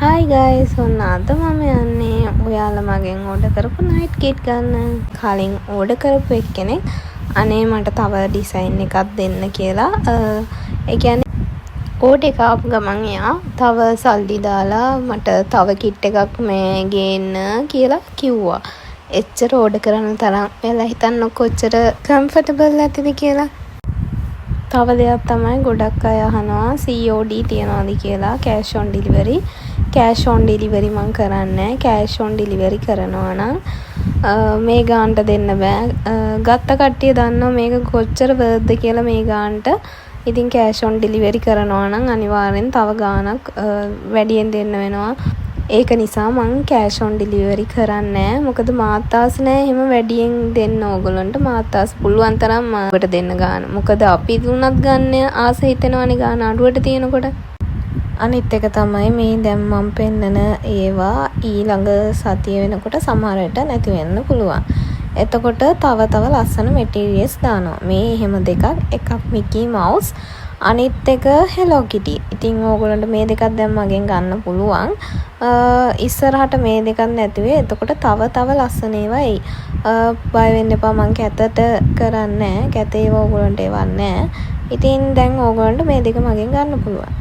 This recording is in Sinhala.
Hi guys, ඔන්න අද මම යන්නේ ඔයාලා මගෙන් ඕඩර් කරපු නයිට් කිට් ගන්න. කලින් ඕඩර් කරපු එක්කෙනෙක් අනේ මට තව ඩිසයින් එකක් දෙන්න කියලා. ඒ කියන්නේ ඕඩර් එක ආපු ගමන් එයා තව සල්ලි දාලා මට තව කිට් එකක් මේ ගේන්න කියලා කිව්වා. එච්චර ඕඩර් කරන තරම් එලා හිතන්න කොච්චර කම්ෆර්ටබල් ඇතිද කියලා. තව දෙයක් තමයි ගොඩක් අය අහනවා COD තියනවාද කියලා, cash on delivery. cash on delivery මං කරන්නේ. cash on delivery කරනවා නම් මේ ගානට දෙන්න බෑ. ගත්ත කට්ටිය දන්නවා මේක කොච්චර worth කියලා මේ ගානට. ඉතින් cash on delivery කරනවා නම් අනිවාර්යෙන් තව ගානක් වැඩියෙන් දෙන්න වෙනවා. ඒක නිසා මං cash on delivery කරන්නේ. මොකද මාත් ආස නෑ එහෙම වැඩියෙන් දෙන්න ඕගොල්ලන්ට. මාත් ආස පුළුවන් තරම් ඔබට දෙන්න ගාන. මොකද අපි දුන්නත් ගන්න ආස හිතෙනවනේ ගාන අඩුවට තියෙනකොට. අනිත් එක තමයි මේ දැන් මම පෙන්නන ඒවා ඊළඟ සතිය වෙනකොට සමහරට නැති වෙන්න පුළුවන්. එතකොට තව ලස්සන මැටීරියල්ස් දානවා. මේ එහෙම දෙකක්, එකක් Mickey Mouse, අනිත් එක Hello Kitty. ඉතින් ඕගොල්ලන්ට මේ දෙකක් දැන් මගෙන් ගන්න පුළුවන්. ඉස්සරහට මේ දෙකක් නැතිවේ. එතකොට තව ලස්සන ඒවා එයි. බය වෙන්න එපා, මං කැතට කරන්නේ නැහැ. කැතේ ඒවා ඕගොල්ලන්ට එවන්නේ නැහැ. ඉතින් දැන් ඕගොල්ලන්ට මේ දෙක මගෙන් ගන්න පුළුවන්.